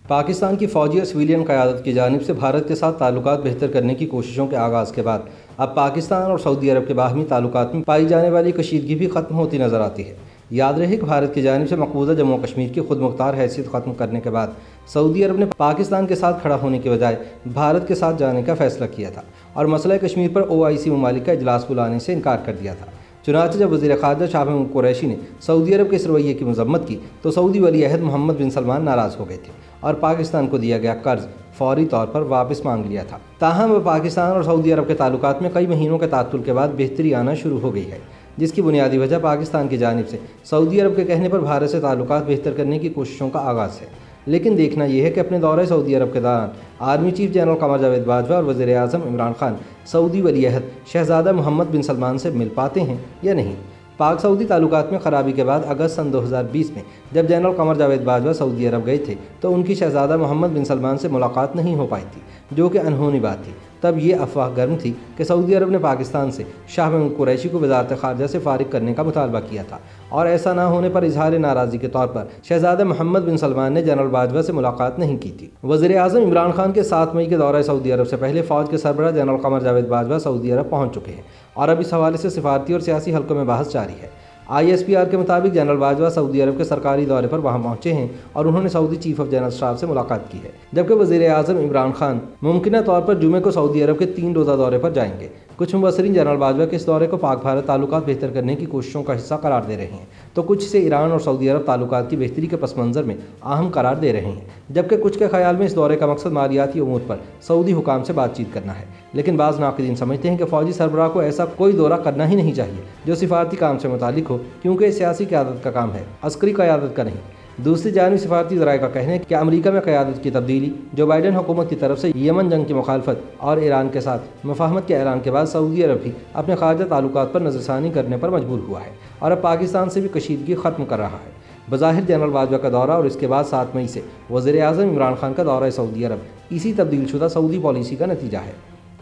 پاکستان کی فوجی اور سویلین قیادت کی جانب سے بھارت کے ساتھ تعلقات بہتر کرنے کی کوششوں کے آغاز کے بعد اب پاکستان اور سعودی عرب کے باہمی تعلقات میں پائی جانے والی کشیدگی بھی ختم ہوتی نظر آتی ہے۔ یاد رہے کہ بھارت کی جانب سے مقبوضہ جموں و کشمیر کی خود مختار حیثیت ختم کرنے کے بعد سعودی عرب نے پاکستان کے ساتھ کھڑا ہونے کے بجائے بھارت کے ساتھ جانے کا فیصلہ کیا تھا اور مسئلہ کشمیر پر OIC ممالک کا اجلاس بلانے سے انکار کر دیا تھا۔ چنانچہ جب وزیر خارجہ شاہ محمود قریشی نے سعودی عرب کے اس رویے کی مذمت کی تو سعودی ولی عہد محمد بن سلمان ناراض ہو گئے تھے اور پاکستان کو دیا گیا قرض فوری طور پر واپس مانگ لیا تھا۔ تاہم اب پاکستان اور سعودی عرب کے تعلقات میں کئی مہینوں کے تعطل کے بعد بہتری آنا شروع ہو گئی ہے، جس کی بنیادی وجہ پاکستان کی جانب سے سعودی عرب کے کہنے پر بھارت سے تعلقات بہتر کرنے کی کوششوں کا آغاز ہے۔ لیکن دیکھنا یہ ہے کہ اپنے دورہ سعودی عرب کے دوران army chief general Qamar Javed Bajwa اور وزیر اعظم عمران خان سعودی ولی عہد شہزادہ محمد بن سلمان سے مل پاتے ہیں یا نہیں۔ پاک سعودی تعلقات میں خرابی کے بعد اگست سن 2020 میں جب جنرل قمر جاوید باجوہ سعودی عرب گئے تھے تو ان کی شہزادہ محمد بن سلمان سے ملاقات نہیں ہو پائی تھی، جو کہ انہونی بات تھی۔ تب یہ افواہ گرم تھی کہ سعودی عرب نے پاکستان سے شاہ محمود قریشی کو وزارت خارجہ سے فارغ کرنے کا مطالبہ کیا تھا، اور ایسا نہ ہونے پر اظہار ناراضی کے طور پر شہزادہ محمد بن سلمان نے جنرل باجوہ سے ملاقات نہیں کی تھی۔ وزیر اعظم عمران خان کے 7 مئی کے دورہ سعودی عرب سے پہلے فوج کے سربراہ جنرل قمر جاوید باجوہ سعودی عرب پہنچ چکے ہیں اور اب اس حوالے سے سفارتی اور سیاسی حلقوں میں بحث جاری ہے۔ ISPR کے مطابق جنرل باجوہ سعودی عرب کے سرکاری دورے پر وہاں پہنچے ہیں اور انہوں نے سعودی چیف آف جنرل اسٹاف سے ملاقات کی ہے، جبکہ وزیر اعظم عمران خان ممکنہ طور پر جمعے کو سعودی عرب کے 3 روزہ دورے پر جائیں گے۔ کچھ مبصرین جنرل باجوہ کے اس دورے کو پاک بھارت تعلقات بہتر کرنے کی کوششوں کا حصہ قرار دے رہے ہیں، تو کچھ سے ایران اور سعودی عرب تعلقات کی بہتری کے پس منظر میں اہم قرار دے رہے ہیں، جبکہ کچھ کے خیال میں اس دورے کا مقصد مالیاتی امور پر سعودی حکام سے بات چیت کرنا ہے۔ لیکن بعض ناقدین سمجھتے ہیں کہ فوجی سربراہ کو ایسا کوئی دورہ کرنا ہی نہیں چاہیے جو سفارتی کام سے متعلق ہو، کیونکہ سیاسی قیادت کا کام ہے، عسکری قیادت کا نہیں۔ دوسری جانب سفارتی ذرائع کا کہنا ہے کہ امریکہ میں قیادت کی تبدیلی، جو بائیڈن حکومت کی طرف سے یمن جنگ کی مخالفت اور ایران کے ساتھ مفاہمت کے اعلان کے بعد سعودی عرب بھی اپنے خارجہ تعلقات پر نظر ثانی کرنے پر مجبور ہوا ہے اور اب پاکستان سے بھی کشیدگی ختم کر رہا ہے۔ بظاہر جنرل باجوہ کا دورہ اور اس کے بعد 7 مئی سے وزیر اعظم عمران خان کا دورہ سعودی عرب اسی تبدیل شدہ سعودی پالیسی کا نتیجہ ہے۔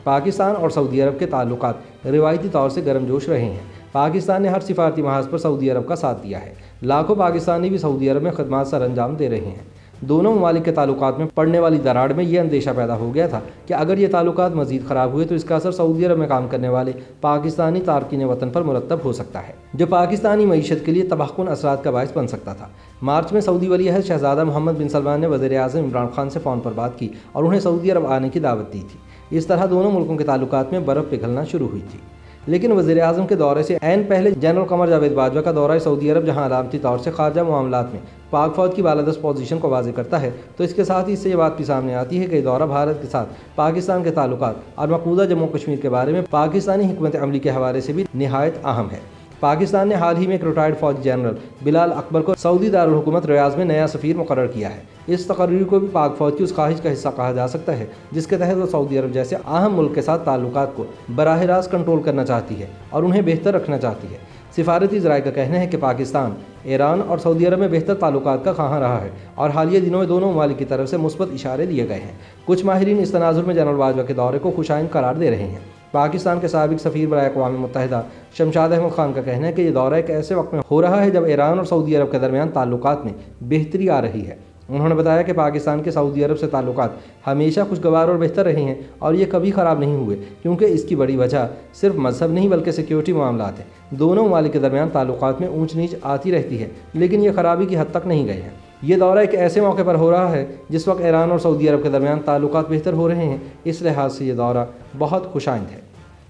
پاکستان اور سعودی عرب کے تعلقات روایتی طور سے گرم جوش رہے ہیں۔ پاکستان نے ہر سفارتی محاذ پر سعودی عرب کا ساتھ دیا ہے، لاکھوں پاکستانی بھی سعودی عرب میں خدمات سر انجام دے رہے ہیں۔ دونوں ممالک کے تعلقات میں پڑنے والی دراڑ میں یہ اندیشہ پیدا ہو گیا تھا کہ اگر یہ تعلقات مزید خراب ہوئے تو اس کا اثر سعودی عرب میں کام کرنے والے پاکستانی تارکین وطن پر مرتب ہو سکتا ہے، جو پاکستانی معیشت کے لیے تباہ کن اثرات کا باعث بن سکتا تھا۔ مارچ میں سعودی ولی عہد شہزادہ محمد بن سلمان نے وزیر اعظم عمران خان سے فون پر بات کی اور انہیں سعودی عرب آنے کی دعوت دی تھی۔ اس طرح دونوں ملکوں کے تعلقات میں برف پگھلنا شروع ہوئی تھی۔ لیکن وزیر اعظم کے دورے سے عین پہلے جنرل قمر جاوید باجوہ کا دورہ سعودی عرب جہاں علامتی طور سے خارجہ معاملات میں پاک فوج کی بالادست پوزیشن کو واضح کرتا ہے، تو اس کے ساتھ ہی اس سے یہ بات بھی سامنے آتی ہے کہ یہ دورہ بھارت کے ساتھ پاکستان کے تعلقات اور مقبوضہ جموں و کشمیر کے بارے میں پاکستانی حکمت عملی کے حوالے سے بھی نہایت اہم ہے۔ پاکستان نے حال ہی میں ایک ریٹائرڈ فوجی جنرل بلال اکبر کو سعودی دارالحکومت ریاض میں نیا سفیر مقرر کیا ہے۔ اس تقرری کو بھی پاک فوج کی اس خواہش کا حصہ کہا جا سکتا ہے جس کے تحت وہ سعودی عرب جیسے اہم ملک کے ساتھ تعلقات کو براہ راست کنٹرول کرنا چاہتی ہے اور انہیں بہتر رکھنا چاہتی ہے۔ سفارتی ذرائع کا کہنا ہے کہ پاکستان ایران اور سعودی عرب میں بہتر تعلقات کا خواہاں رہا ہے اور حالیہ دنوں میں دونوں ممالک کی طرف سے مثبت اشارے دیے گئے ہیں۔ کچھ ماہرین اس تناظر میں جنرل باجوہ کے دورے کو خوشائند قرار دے رہے ہیں۔ پاکستان کے سابق سفیر برائے اقوام متحدہ شمشاد احمد خان کا کہنا ہے کہ یہ دورہ ایک ایسے وقت میں ہو رہا ہے جب ایران اور سعودی عرب کے درمیان تعلقات میں بہتری آ رہی ہے۔ انہوں نے بتایا کہ پاکستان کے سعودی عرب سے تعلقات ہمیشہ خوشگوار اور بہتر رہے ہیں اور یہ کبھی خراب نہیں ہوئے، کیونکہ اس کی بڑی وجہ صرف مذہب نہیں بلکہ سیکیورٹی معاملات ہیں۔ دونوں ممالک کے درمیان تعلقات میں اونچ نیچ آتی رہتی ہے، لیکن یہ خرابی کی حد تک نہیں گئے ہیں۔ یہ دورہ ایک ایسے موقع پر ہو رہا ہے جس وقت ایران اور سعودی عرب کے درمیان تعلقات بہتر ہو رہے ہیں، اس لحاظ سے یہ دورہ بہت خوشائند ہے۔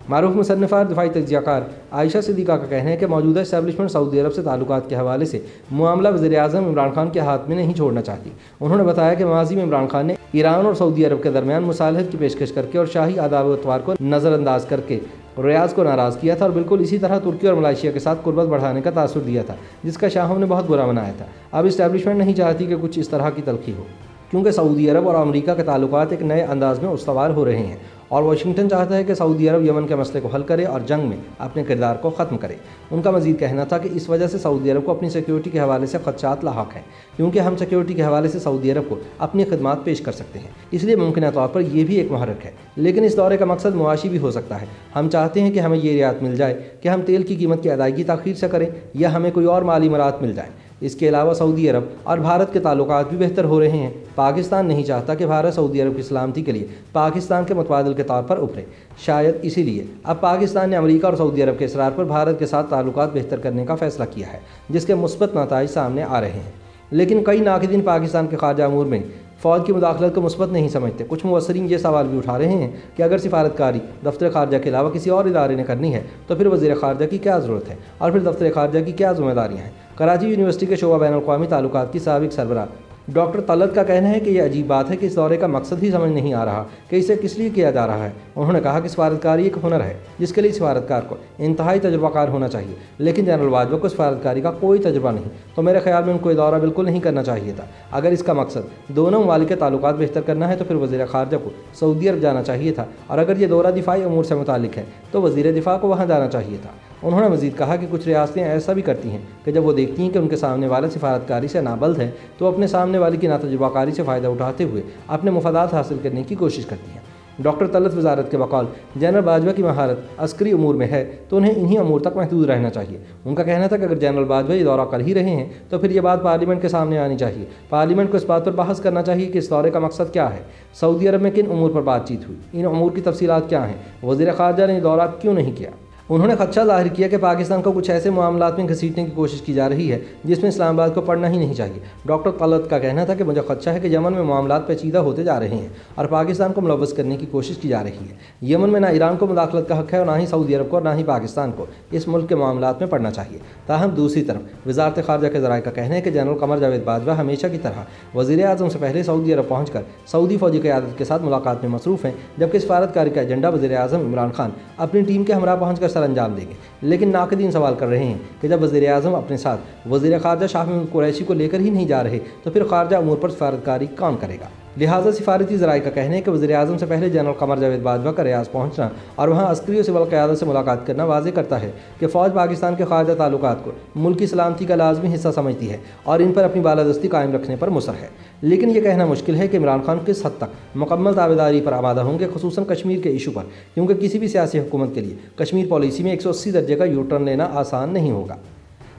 معروف مصنفہ دفاعی تجزیہ کار عائشہ صدیقہ کا کہنا ہے کہ موجودہ اسٹیبلشمنٹ سعودی عرب سے تعلقات کے حوالے سے معاملہ وزیر اعظم عمران خان کے ہاتھ میں نہیں چھوڑنا چاہتی۔ انہوں نے بتایا کہ ماضی میں عمران خان نے ایران اور سعودی عرب کے درمیان مصالحت کی پیشکش کر کے اور شاہی آداب و اطوار کو نظر انداز کر کے ریاض کو ناراض کیا تھا اور بالکل اسی طرح ترکی اور ملائیشیا کے ساتھ قربت بڑھانے کا تاثر دیا تھا، جس کا شاہوں نے بہت برا منایا تھا۔ اب اسٹیبلشمنٹ نہیں چاہتی کہ کچھ اس طرح کی تلخی ہو، کیونکہ سعودی عرب اور امریکہ کے تعلقات ایک نئے انداز میں استوار ہو رہے ہیں اور واشنگٹن چاہتا ہے کہ سعودی عرب یمن کے مسئلے کو حل کرے اور جنگ میں اپنے کردار کو ختم کرے۔ ان کا مزید کہنا تھا کہ اس وجہ سے سعودی عرب کو اپنی سیکیورٹی کے حوالے سے خدشات لاحق ہیں، کیونکہ ہم سیکیورٹی کے حوالے سے سعودی عرب کو اپنی خدمات پیش کر سکتے ہیں، اس لیے ممکنہ طور پر یہ بھی ایک محرک ہے۔ لیکن اس دورے کا مقصد معاشی بھی ہو سکتا ہے۔ ہم چاہتے ہیں کہ ہمیں یہ رعایت مل جائے کہ ہم تیل کی قیمت کی ادائیگی تاخیر سے کریں یا ہمیں کوئی اور مالی مراعات مل جائے، اس کے علاوہ سعودی عرب اور بھارت کے تعلقات بھی بہتر ہو رہے ہیں۔ پاکستان نہیں چاہتا کہ بھارت سعودی عرب کی سلامتی کے لیے پاکستان کے متبادل کے طور پر ابھرے۔ شاید اسی لیے اب پاکستان نے امریکہ اور سعودی عرب کے اصرار پر بھارت کے ساتھ تعلقات بہتر کرنے کا فیصلہ کیا ہے، جس کے مثبت نتائج سامنے آ رہے ہیں۔ لیکن کئی ناقدین پاکستان کے خارجہ امور میں فوج کی مداخلت کو مثبت نہیں سمجھتے۔ کچھ مبصرین یہ سوال بھی اٹھا رہے ہیں کہ اگر سفارتکاری دفتر خارجہ کے علاوہ کسی اور ادارے نے کرنی ہے تو پھر وزیر خارجہ کی کیا ضرورت ہے، اور پھر دفتر خارجہ کی کیا ذمہ داریاں ہیں۔ کراچی یونیورسٹی کے شعبہ بین الاقوامی تعلقات کی سابق سربراہ ڈاکٹر طلعت کا کہنا ہے کہ یہ عجیب بات ہے کہ اس دورے کا مقصد ہی سمجھ نہیں آ رہا کہ اسے کس لیے کیا جا رہا ہے۔ انہوں نے کہا کہ سفارتکاری ایک ہنر ہے جس کے لیے سفارتکار کو انتہائی تجربہ کار ہونا چاہیے، لیکن جنرل باجوہ کو سفارتکاری کا کوئی تجربہ نہیں، تو میرے خیال میں ان کو یہ دورہ بالکل نہیں کرنا چاہیے تھا۔ اگر اس کا مقصد دونوں ممالک کے تعلقات بہتر کرنا ہے تو پھر وزیر خارجہ کو سعودی عرب جانا چاہیے تھا، اور اگر یہ دورہ دفاعی امور سے متعلق ہے تو وزیر دفاع کو وہاں جانا چاہیے تھا۔ انہوں نے مزید کہا کہ کچھ ریاستیں ایسا بھی کرتی ہیں کہ جب وہ دیکھتی ہیں کہ ان کے سامنے والا سفارتکاری سے نابلد ہے تو اپنے سامنے والے کی ناتجربہ کاری سے فائدہ اٹھاتے ہوئے اپنے مفادات حاصل کرنے کی کوشش کرتی ہیں۔ ڈاکٹر طلعت وزارت کے بقول جنرل باجوہ کی مہارت عسکری امور میں ہے تو انہیں انہی امور تک محدود رہنا چاہیے۔ ان کا کہنا تھا کہ اگر جنرل باجوہ یہ دورہ کر ہی رہے ہیں تو پھر یہ بات پارلیمنٹ کے سامنے آنی چاہیے۔ پارلیمنٹ کو اس بات پر بحث کرنا چاہیے کہ اس دورے کا مقصد کیا ہے، سعودی عرب میں کن امور پر بات چیت ہوئی، ان امور کی تفصیلات کیا ہیں، وزیر خارجہ نے یہ دورہ کیوں نہیں کیا۔ انہوں نے خدشہ ظاہر کیا کہ پاکستان کو کچھ ایسے معاملات میں گھسیٹنے کی کوشش کی جا رہی ہے جس میں اسلام آباد کو پڑنا ہی نہیں چاہیے۔ ڈاکٹر طلعت کا کہنا تھا کہ مجھے خدشہ ہے کہ یمن میں معاملات پیچیدہ ہوتے جا رہے ہیں اور پاکستان کو ملوث کرنے کی کوشش کی جا رہی ہے۔ یمن میں نہ ایران کو مداخلت کا حق ہے اور نہ ہی سعودی عرب کو اور نہ ہی پاکستان کو اس ملک کے معاملات میں پڑنا چاہیے۔ تاہم دوسری طرف وزارت خارجہ کے ذرائع کا کہنا ہے کہ جنرل قمر جاوید باجوہ ہمیشہ کی طرح وزیر اعظم سے پہلے سعودی عرب پہنچ کر سعودی فوجی قیادت کے ساتھ ملاقات میں مصروف ہیں، جبکہ سفارتکاری کا ایجنڈا وزیر اعظم عمران خان اپنی ٹیم کے ہمراہ پہنچ کر سر انجام دیں گے۔ لیکن ناقدین سوال کر رہے ہیں کہ جب وزیر اعظم اپنے ساتھ وزیر خارجہ شاہ محمود قریشی کو لے کر ہی نہیں جا رہے تو پھر خارجہ امور پر سفارتکاری کون کرے گا۔ لہٰذا سفارتی ذرائع کا کہنا ہے کہ وزیر اعظم سے پہلے جنرل قمر جاوید باجوہ کا ریاض پہنچنا اور وہاں عسکری و سول قیادت سے ملاقات کرنا واضح کرتا ہے کہ فوج پاکستان کے خارجہ تعلقات کو ملک کی سلامتی کا لازمی حصہ سمجھتی ہے اور ان پر اپنی بالادستی قائم رکھنے پر مصر ہے۔ لیکن یہ کہنا مشکل ہے کہ عمران خان کس حد تک مکمل تابعداری پر آمادہ ہوں گے، خصوصاً کشمیر کے ایشو پر، کیونکہ کسی بھی سیاسی حکومت کے لیے کشمیر پالیسی میں 180 درجے کا یو ٹرن لینا آسان نہیں ہوگا۔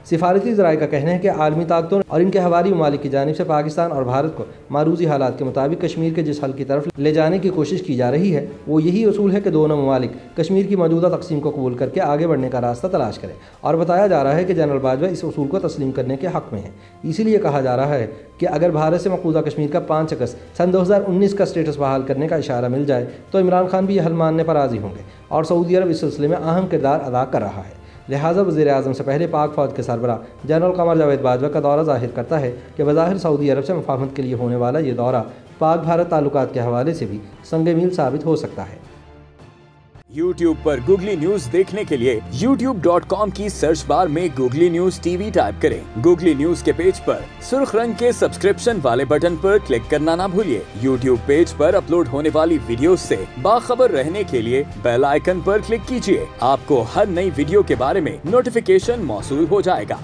سفارتی ذرائع کا کہنا ہے کہ عالمی طاقتوں اور ان کے حوالی ممالک کی جانب سے پاکستان اور بھارت کو معروضی حالات کے مطابق کشمیر کے جس حل کی طرف لے جانے کی کوشش کی جا رہی ہے وہ یہی اصول ہے کہ دونوں ممالک کشمیر کی موجودہ تقسیم کو قبول کر کے آگے بڑھنے کا راستہ تلاش کریں، اور بتایا جا رہا ہے کہ جنرل باجوہ اس اصول کو تسلیم کرنے کے حق میں ہیں۔ اسی لیے کہا جا رہا ہے کہ اگر بھارت سے مقبوضہ کشمیر کا 5 اگست سن 2019 کا اسٹیٹس بحال کرنے کا اشارہ مل جائے تو عمران خان بھی یہ حل ماننے پر راضی ہوں گے، اور سعودی عرب اس سلسلے میں اہم کردار ادا کر رہا ہے۔ لہٰذا وزیر اعظم سے پہلے پاک فوج کے سربراہ جنرل قمر جاوید باجوہ کا دورہ ظاہر کرتا ہے کہ بظاہر سعودی عرب سے مفاہمت کے لیے ہونے والا یہ دورہ پاک بھارت تعلقات کے حوالے سے بھی سنگ میل ثابت ہو سکتا ہے۔ YouTube پر گوگلی نیوز دیکھنے کے لیے youtube.com کی سرچ بار میں googly news T V type کریں۔ گوگلی نیوز کے پیج پر سرخ رنگ کے سبسکرپشن والے بٹن پر کلک کرنا نہ بھولیے۔ YouTube پیج پر اپلوڈ ہونے والی ویڈیوز سے باخبر رہنے کے لیے بیل آئیکن پر کلک کیجیے۔ آپ کو ہر نئی ویڈیو کے بارے میں نوٹیفیکیشن موصول ہو جائے گا۔